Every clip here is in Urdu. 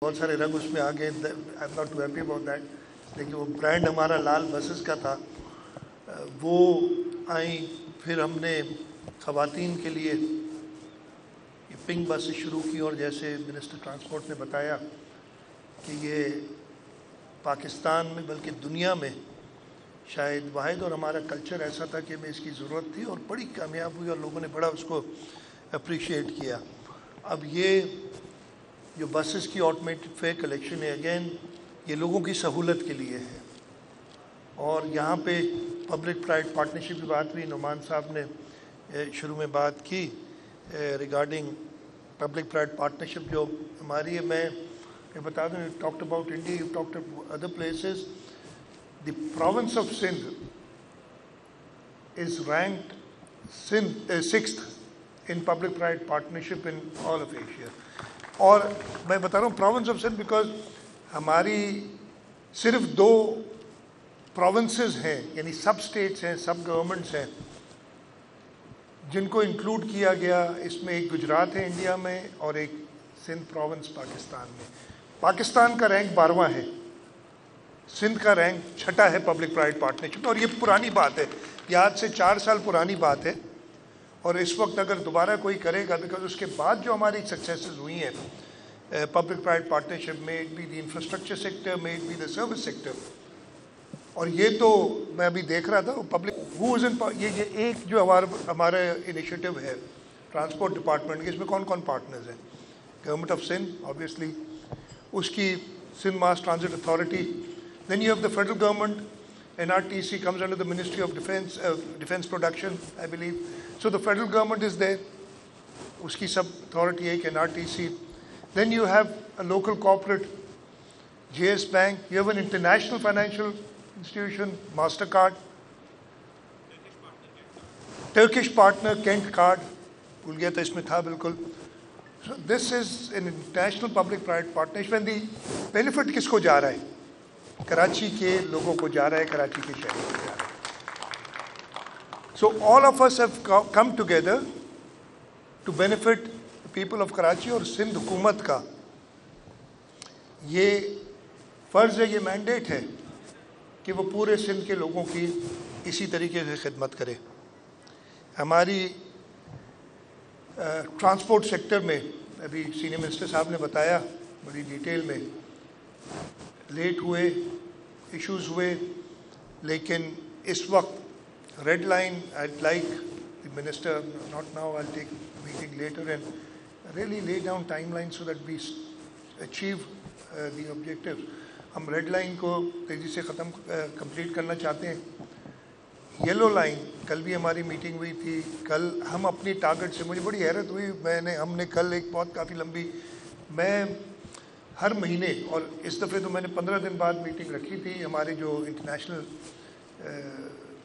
بہت سارے رنگ اس میں آ گئے. I'm not too happy about that. لیکن وہ برانڈ ہمارا لال بسز کا تھا, وہ آئیں. پھر ہم نے خواتین کے لیے یہ پنک بسیں شروع کی, اور جیسے منسٹر ٹرانسپورٹ نے بتایا کہ یہ پاکستان میں بلکہ دنیا میں شاید واحد, اور ہمارا کلچر ایسا تھا کہ ہمیں اس کی ضرورت تھی, اور بڑی کامیاب ہوئی اور لوگوں نے بڑا اس کو اپریشیٹ کیا. اب یہ جو بسز کی آٹومیٹڈ فیئر کلیکشن ہے, اگین یہ لوگوں کی سہولت کے لیے ہے. اور یہاں پہ پبلک پرائیویٹ پارٹنرشپ کی بات ہوئی, نعمان صاحب نے شروع میں بات کی ریگارڈنگ پبلک پرائیویٹ پارٹنرشپ جو ہماری ہے. میں بتا دوں, you talked about India, you talked about other places. The province of Sindh is ranked 6th in public private partnership in all of Asia. اور میں بتا رہا ہوں پروونس آف سندھ بیکاز ہماری صرف 2 پروونسز ہیں, یعنی سب اسٹیٹس ہیں, سب گورنمنٹس ہیں جن کو انکلوڈ کیا گیا. اس میں ایک گجرات ہے انڈیا میں, اور ایک سندھ پروونس پاکستان میں. پاکستان کا رینک 12واں ہے, سندھ کا رینک 6ٹھا ہے پبلک پرائیویٹ پارٹنرشپ. اور یہ پرانی بات ہے, یہ آج سے 4 سال پرانی بات ہے. اور اس وقت اگر دوبارہ کوئی کرے گا, بیکاز اس کے بعد جو ہماری سکسیسز ہوئی ہیں پبلک پرائیویٹ پارٹنرشپ میں, it be the infrastructure sector میں, it be the service sector. اور یہ تو میں ابھی دیکھ رہا تھا پبلک یہ ایک جو ہمارا انیشیٹو ہے ٹرانسپورٹ ڈپارٹمنٹ کے, اس میں کون کون پارٹنرز ہیں؟ گورنمنٹ آف سندھ آبویسلی, اس کی Sindh mass transit authority. Then you have the federal government, NRTC comes under the Ministry of Defense Production, I believe. So the federal government is there. Uski sub authority ek NRTC. Then you have a local corporate, JS Bank. You have an international financial institution, MasterCard. Turkish partner, Kent Card. Bhul gaya tha, isme tha bilkul. So this is an international public-private partnership. And the benefit kisko ja raha hai? Karachi کے لوگوں کو جا رہا ہے, کراچی کے شہروں کو جا رہا ہے. So all of us have come together to benefit the people of Karachi. اور سندھ حکومت کا یہ فرض ہے, یہ مینڈیٹ ہے کہ وہ پورے سندھ کے لوگوں کی اسی طریقے سے خدمت کرے. ہماری ٹرانسپورٹ سیکٹر میں ابھی سینئر منسٹر صاحب نے بتایا بڑی ڈیٹیل میں, لیٹ ہوئے, ایشوز ہوئے, لیکن اس وقت red line I'd like the minister, not now, I'll take meeting later and really lay down timelines so that we achieve the objectives. ہم ریڈ لائن کو تیزی سے کمپلیٹ کرنا چاہتے ہیں. یلو لائن, کل بھی ہماری میٹنگ ہوئی تھی, کل ہم اپنی ٹارگٹ سے, مجھے بڑی حیرت ہوئی, ہم نے کل ایک بہت کافی لمبی, میں ہر مہینے, اور اس دفعہ تو میں نے 15 دن بعد میٹنگ رکھی تھی ہمارے جو انٹرنیشنل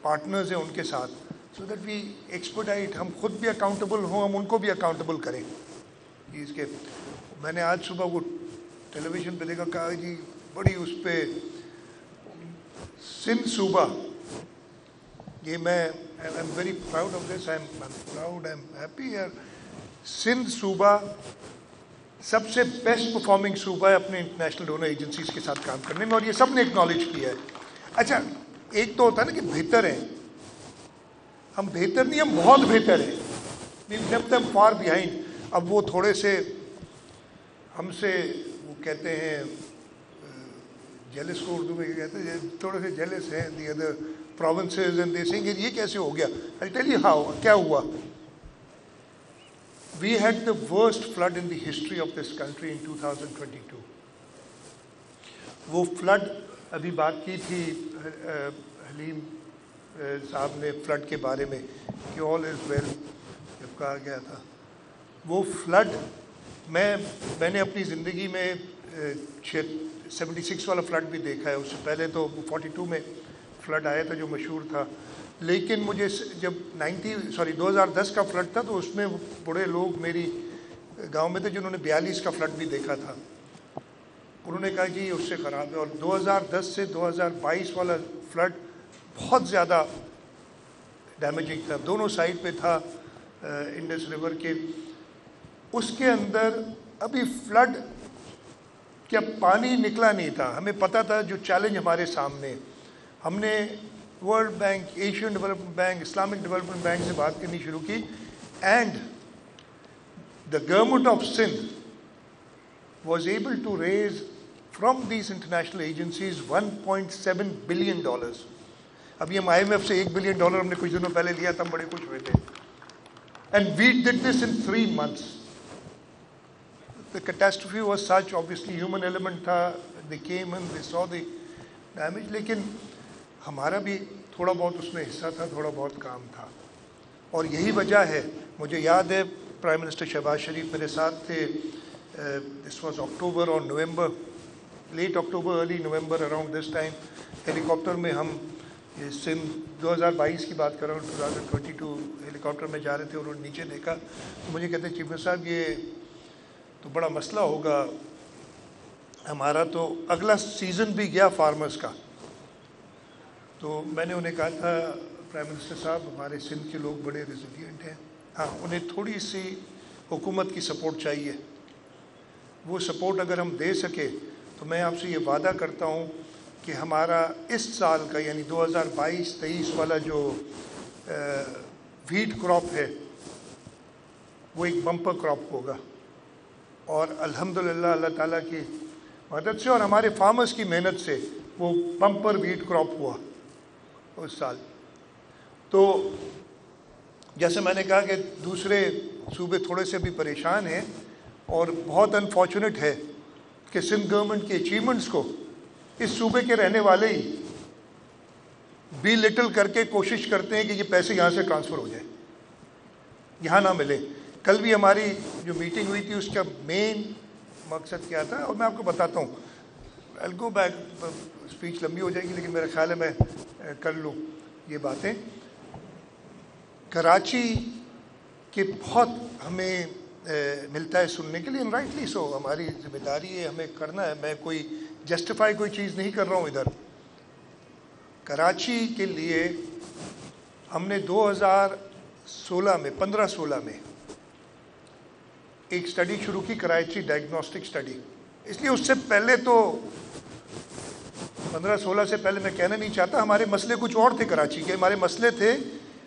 پارٹنرز ہیں ان کے ساتھ, سو دیٹ وی ایکسپرٹائٹ, ہم خود بھی اکاؤنٹیبل ہوں, ہم ان کو بھی اکاؤنٹیبل کریں. اس کے میں نے آج صبح وہ ٹیلی ویژن پہ دیکھا, کہا جی بڑی اس پہ سندھ صوبہ, یہ میں I am very proud of this, I am happy. Sindh صوبہ سب سے بیسٹ پرفارمنگ صوبہ ہے اپنے انٹرنیشنل ڈونر ایجنسیز کے ساتھ کام کرنے میں, اور یہ سب نے اکنالج کیا ہے. اچھا, ایک تو ہوتا ہے نا کہ بہتر ہیں, ہم بہتر نہیں, ہم بہت بہتر ہیں. we've left them far behind. اب وہ تھوڑے سے ہم سے وہ کہتے ہیں جیلس کو اردو میں کہتے ہیں, تھوڑے سے جیلس ہیں the other provinces, and they sing یہ کیسے ہو گیا. I'll tell you how, کیا ہوا. We had the worst flood in the history of this country in 2022. وہ فلڈ, ابھی بات کی تھی حلیم صاحب نے فلڈ کے بارے میں کہ all is well جب کہا گیا تھا. وہ فلڈ میں نے اپنی زندگی میں 76 والا فلڈ بھی دیکھا ہے, اس سے پہلے تو 42 میں فلڈ آیا تھا جو مشہور تھا. لیکن مجھے جب 2010 کا فلڈ تھا تو اس میں بڑے لوگ میری گاؤں میں تھے جنہوں نے 42 کا فلڈ بھی دیکھا تھا. انہوں نے کہا کہ اس سے خراب ہے. اور 2010 سے 2022 والا فلڈ بہت زیادہ ڈیمیجنگ تھا, دونوں سائڈ پہ تھا انڈس ریور کے. اس کے اندر ابھی فلڈ کہ اب پانی نکلا نہیں تھا. ہمیں پتہ تھا جو چیلنج ہمارے سامنے. ہم نے world bank, Asian development bank, Islamic development bank سے بات کرنی شروع کی, and the government of Sindh was able to raise from these international agencies $1.7 billion. ابھی ہم IMF سے $1 billion ہم نے کچھ دنوں پہلے لیا تھا, ہم بڑے خوش ہوئے تھے. And we did this in 3 months. The catastrophe was such, obviously human element تھا, they came and they saw the damage, لیکن ہمارا بھی تھوڑا بہت اس میں حصہ تھا, تھوڑا بہت کام تھا. اور یہی وجہ ہے, مجھے یاد ہے پرائم منسٹر شہباز شریف میرے ساتھ تھے. دس واز اکٹوبر اور November, late October early November, around this time. Helicopter میں ہم سندھ 2022 کی بات کر رہا ہوں, 2022 ہیلی کاپٹر میں جا رہے تھے, اور انہوں نے نیچے دیکھا تو مجھے کہتے ہیں چیف منسٹر صاحب یہ تو بڑا مسئلہ ہوگا, ہمارا تو اگلا سیزن بھی گیا فارمرز کا. تو میں نے انہیں کہا تھا پرائم منسٹر صاحب ہمارے سندھ کے لوگ بڑے ریزیلینٹ ہیں, ہاں انہیں تھوڑی سی حکومت کی سپورٹ چاہیے. وہ سپورٹ اگر ہم دے سکے تو میں آپ سے یہ وعدہ کرتا ہوں کہ ہمارا اس سال کا یعنی 2022-23 والا جو ویٹ کراپ ہے وہ ایک بمپر کراپ ہوگا. اور الحمدللہ اللہ تعالیٰ کی مدد سے اور ہمارے فارمرز کی محنت سے وہ بمپر ویٹ کراپ ہوا اس سال. تو جیسے میں نے کہا کہ دوسرے صوبے تھوڑے سے بھی پریشان ہیں, اور بہت انفارچونیٹ ہے کہ سندھ گورنمنٹ کی اچیومنٹس کو اس صوبے کے رہنے والے ہی بی لٹل کر کے کوشش کرتے ہیں کہ یہ پیسے یہاں سے ٹرانسفر ہو جائیں, یہاں نہ ملے. کل بھی ہماری جو میٹنگ ہوئی تھی اس کا مین مقصد کیا تھا, اور میں آپ کو بتاتا ہوں. I'll go back, اسپیچ لمبی ہو جائے گی لیکن میرا خیال ہے میں کر لوں یہ باتیں. کراچی کے بہت ہمیں ملتا ہے سننے کے لیے, رائٹلی سو, ہماری ذمہ داری ہے, ہمیں کرنا ہے. میں کوئی جسٹیفائی کوئی چیز نہیں کر رہا ہوں ادھر. کراچی کے لیے ہم نے 2016 میں 15-16 میں ایک سٹڈی شروع کی, کراچی ڈائگنوسٹک سٹڈی. اس لیے اس سے پہلے تو 15-16 سے پہلے میں کہنا نہیں چاہتا, ہمارے مسئلے کچھ اور تھے کراچی کے. ہمارے مسئلے تھے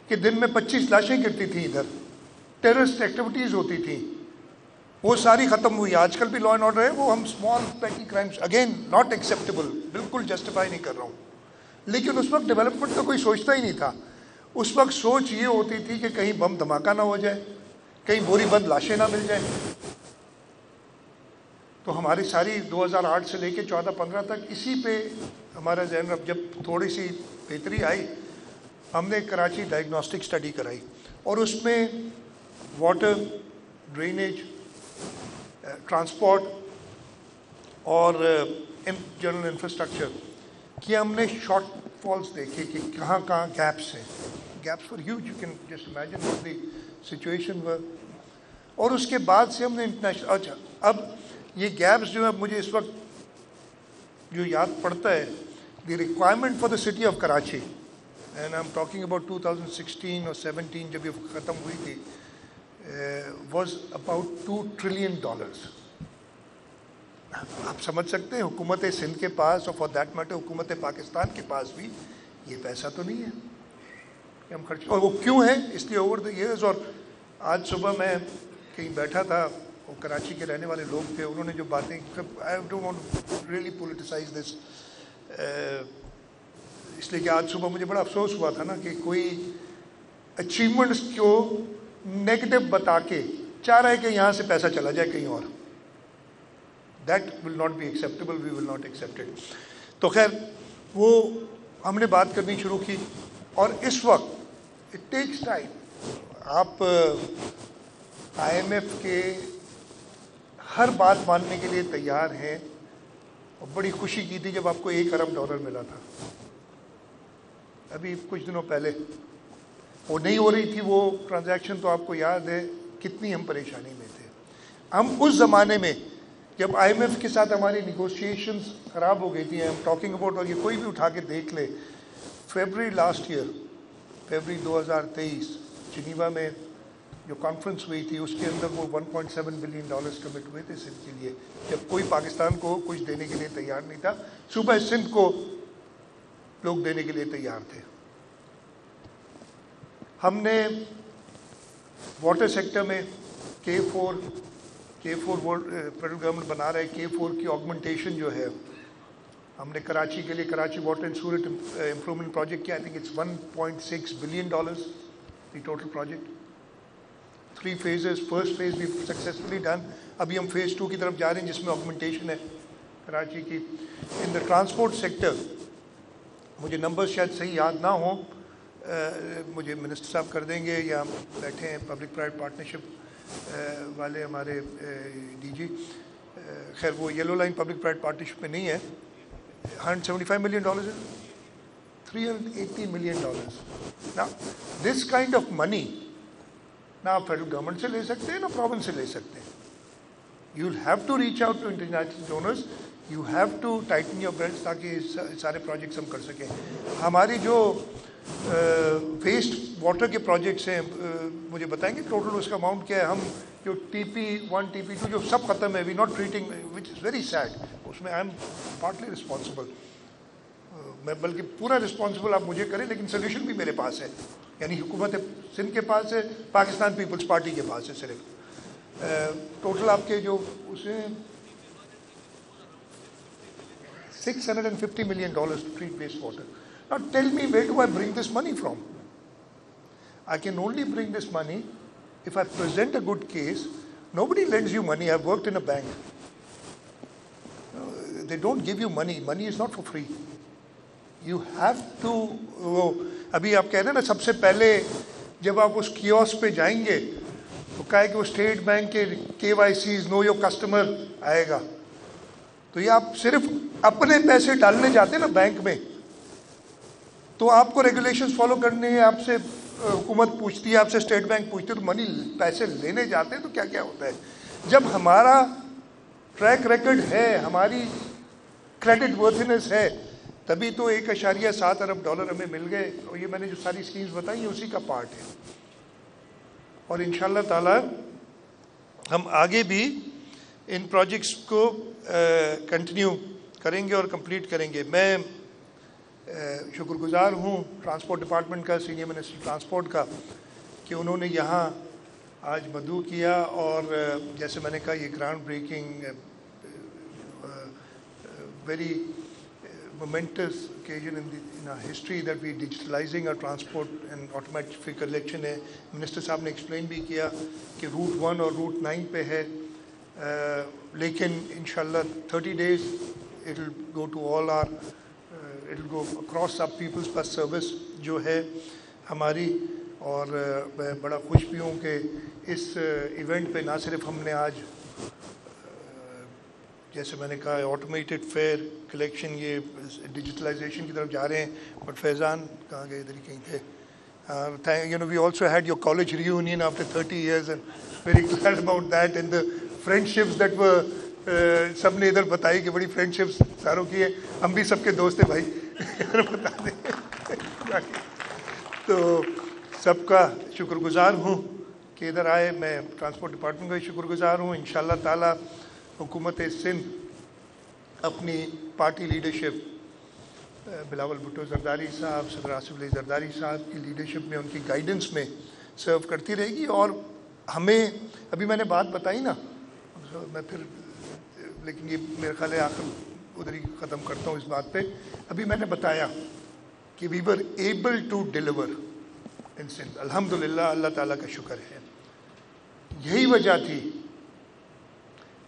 کہ دن میں 25 لاشیں گرتی تھیں ادھر, ٹیررسٹ ایکٹیویٹیز ہوتی تھیں, وہ ساری ختم ہوئی. آج کل بھی لا اینڈ آرڈر ہے, وہ ہم اسمال پیٹی کرائمس, اگین ناٹ ایکسیپٹیبل, بالکل جسٹیفائی نہیں کر رہا ہوں. لیکن اس وقت ڈیولپمنٹ کا کوئی سوچتا ہی نہیں تھا. اس وقت سوچ یہ ہوتی تھی کہ کہیں بم دھماکہ نہ ہو جائے, کہیں بوری بند لاشیں نہ مل جائیں. تو ہماری ساری 2008 سے لے کے 14-15 تک اسی پہ ہمارا ذہن. اب جب تھوڑی سی بہتری آئی ہم نے کراچی ڈائگنوسٹک سٹڈی کرائی, اور اس میں واٹر, ڈرینیج, ٹرانسپورٹ اور جنرل انفراسٹرکچر کی ہم نے شارٹ فالس دیکھے کہ کہاں کہاں گیپس ہیں. Gaps far huge, you can just imagine what the situation were. اور اس کے بعد سے ہم نے انٹرنیشنل, اچھا اب یہ گیپس جو ہے مجھے اس وقت جو یاد پڑتا ہے, the requirement for the city of Karachi, and I am talking about 2016 اور 17 جب یہ ختم ہوئی تھی, واز اباؤٹ $2 trillion. آپ سمجھ سکتے ہیں حکومت سندھ کے پاس, اور فار دیٹ میٹر حکومت پاکستان کے پاس بھی یہ پیسہ تو نہیں ہے کہ ہم خرچ. اور وہ کیوں ہے, اس لیے اوور دا ایئرز. اور آج صبح میں کہیں بیٹھا تھا, وہ کراچی کے رہنے والے لوگ تھے, انہوں نے جو باتیں, I don't want really politicize this, اس لیے کہ آج صبح مجھے بڑا افسوس ہوا تھا نا کہ کوئی اچیومنٹس کو نیگیٹو بتا کے چاہ رہا ہے کہ یہاں سے پیسہ چلا جائے کہیں اور. That will not be acceptable, we will not accept it. تو خیر وہ ہم نے بات کرنی شروع کی, اور اس وقت اٹ ٹیکس ٹائم. آپ IMF کے ہر بات ماننے کے لیے تیار ہیں, اور بڑی خوشی کی تھی جب آپ کو $1 ارب ملا تھا ابھی کچھ دنوں پہلے. وہ نہیں ہو رہی تھی وہ ٹرانزیکشن, تو آپ کو یاد ہے کتنی ہم پریشانی میں تھے. ہم اس زمانے میں جب IMF کے ساتھ ہماری نیگوشیشنز خراب ہو گئی تھی, ہم ٹاکنگ اباؤٹ, اور یہ کوئی بھی اٹھا کے دیکھ لے, February last year, February 2023 Geneva میں جو کانفرنس ہوئی تھی اس کے اندر وہ $1.7 بلین کمٹ ہوئے تھے سندھ کے لیے، جب کوئی پاکستان کو کچھ دینے کے لیے تیار نہیں تھا، صوبہ سندھ کو لوگ دینے کے لیے تیار تھے. ہم نے واٹر سیکٹر میں K4 فیڈرل گورنمنٹ بنا رہا ہے، K4 کی آگمنٹیشن جو ہے ہم نے کراچی کے لیے Karachi water and sewerage improvement project کیا. I think it's $1.6 billion the total project. 3 phases. First phase بھی سکسیزفلی ڈن. ابھی ہم فیز 2 کی طرف جا رہے ہیں جس میں آگمنٹیشن ہے کراچی کی. ان دا ٹرانسپورٹ سیکٹر مجھے نمبر شاید صحیح یاد نہ ہوں، مجھے منسٹر صاحب کر دیں گے یا بیٹھے ہیں پبلک پرائیویٹ پارٹنرشپ والے ہمارے ڈی جی. خیر وہ yellow line public private partnership میں نہیں ہے. $175 million ہے، $380 million. Now, this kind of money نہ آپ فیڈرل گورنمنٹ سے لے سکتے ہیں نہ پروونس سے لے سکتے ہیں. You will have to reach out to international donors, you have to tighten your belts تاکہ سارے پروجیکٹس ہم کر سکیں. ہماری جو ویسٹ واٹر کے پروجیکٹس ہیں مجھے بتائیں گے ٹوٹل اس کا اماؤنٹ کیا ہے؟ ہم جو TP1 TP2 جو سب ختم ہے، we not treating which is very sad. اس میں آئی ایم پارٹلی رسپانسبل، میں بلکہ پورا رسپانسبل آپ مجھے کریں لیکن سولوشن بھی میرے پاس ہے. یعنی حکومت سندھ کے پاس ہے، پاکستان پیپلز پارٹی کے پاس ہے. صرف ٹوٹل آپ کے جو اسے $650 million to treat wastewater. Now tell me, where do I bring this money from? I can only bring this money if I present a good case. Nobody lends you money. I've worked in a bank. They don't give you money. Money is not for free. You have to. ابھی آپ کہہ رہے ہیں نا سب سے پہلے جب آپ اس کیوس پہ جائیں گے تو کہا ہے کہ وہ اسٹیٹ بینک کے KYCs نو یور کسٹمر آئے گا. تو یہ آپ صرف اپنے پیسے ڈالنے جاتے ہیں نا بینک میں تو آپ کو ریگولیشنز فالو کرنے ہیں. آپ سے حکومت پوچھتی ہے، آپ سے اسٹیٹ بینک پوچھتی ہے، تو منی پیسے لینے جاتے ہیں تو کیا کیا ہوتا ہے. جب ہمارا ٹریک ریکڈ ہے، ہماری کریڈٹ ورتھنس ہے، تبھی تو $1.7 ارب ہمیں مل گئے. اور یہ میں نے جو ساری اسکیمز بتائی ہیں اسی کا پارٹ ہے. اور انشاءاللہ تعالی ہم آگے بھی ان پروجیکٹس کو کنٹینیو کریں گے اور کمپلیٹ کریں گے. میں شکر گزار ہوں ٹرانسپورٹ ڈپارٹمنٹ کا، سینئر منسٹر ٹرانسپورٹ کا، کہ انہوں نے یہاں آج مدعو کیا. اور جیسے میں نے کہا یہ ground breaking very momentous occasion in our history that we digitalizing our transport and automatic collection ہے. منسٹر صاحب نے ایکسپلین بھی کیا کہ روٹ 1 اور روٹ 9 پہ ہے، لیکن انشاءاللہ 30 days it will go to all our it will go across our people's bus service جو ہے ہماری. اور میں بڑا خوش بھی ہوں کہ اس ایونٹ پہ نہ صرف ہم نے آج جیسے میں نے کہا آٹومیٹڈ فیئر کلیکشن، یہ ڈیجیٹلائزیشن کی طرف جا رہے ہیں. بٹ فیضان کہاں گئے؟ ادھر ہی کہیں تھے. You know, we also had your college reunion after 30 years and very glad about that, and the friendships that were سب نے ادھر بتائی کہ بڑی فرینڈشپس ساروں کی ہے. ہم بھی سب کے دوست ہیں بھائی بتا دیں. تو سب کا شکر گزار ہوں کہ ادھر آئے. میں ٹرانسپورٹ ڈپارٹمنٹ کا شکر گزار ہوں. انشاءاللہ تعالی حکومت سندھ اپنی پارٹی لیڈرشپ بلاول بھٹو زرداری صاحب، صدر آصف علی زرداری صاحب کی لیڈرشپ میں، ان کی گائیڈنس میں سرو کرتی رہے گی. اور ہمیں ابھی میں نے بات بتائی نا، میں پھر لیکن یہ میرے خیال ہے آخر ادھر ہی ختم کرتا ہوں اس بات پہ. ابھی میں نے بتایا کہ وی ور ایبل ٹو ڈیلیور ان سندھ. الحمدللہ، اللہ تعالیٰ کا شکر ہے. یہی وجہ تھی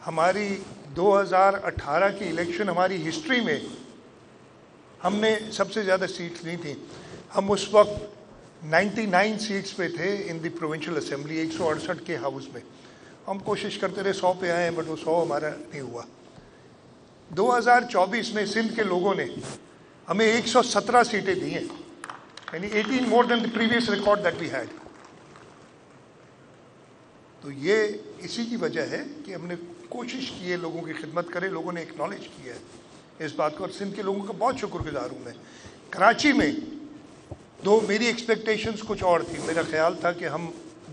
ہماری 2018 کی الیکشن، ہماری ہسٹری میں ہم نے سب سے زیادہ سیٹس نہیں تھیں. ہم اس وقت 99 سیٹس پہ تھے ان دی پروونشل اسمبلی، 168 کے ہاؤس میں. ہم کوشش کرتے رہے 100 پہ آئیں، بٹ وہ 100 ہمارا نہیں ہوا. 2024 میں سندھ کے لوگوں نے ہمیں 117 سیٹیں دی ہیں، یعنی 18 more than the previous record that we had. تو یہ اسی کی وجہ ہے کہ ہم نے کوشش کی ہے لوگوں کی خدمت کرے. لوگوں نے اکنالج کیا ہے اس بات کو، اور سندھ کے لوگوں کا بہت شکر گزار ہوں میں. کراچی میں میری ایکسپیکٹیشنز کچھ اور تھی. میرا خیال تھا کہ ہم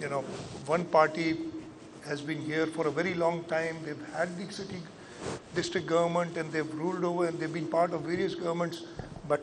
you know, one party has been here for a very long time. They've had the city district government and they've ruled over and they've been part of various governments. But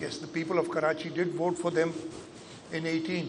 yes, the people of Karachi did vote for them in 18.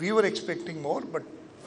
we were expecting more, but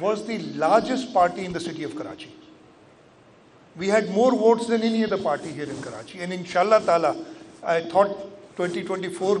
was the largest party in the city of Karachi. We had more votes than any other party here in Karachi, and inshallah taala I thought 2024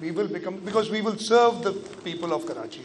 we will become, because we will serve the people of Karachi.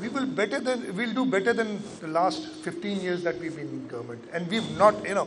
we'll do better than the last 15 years that we've been in government, and we've not, you know,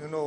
you know,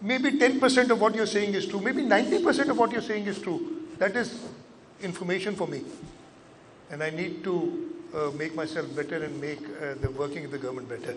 Maybe 10% of what you're saying is true, maybe 90% of what you're saying is true. That is information for me, and I need to make myself better and make the working of the government better.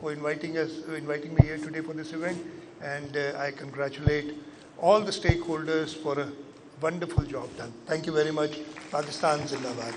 for inviting me here today for this event, and I congratulate all the stakeholders for a wonderful job done. Thank you very much. Pakistan Zindabad.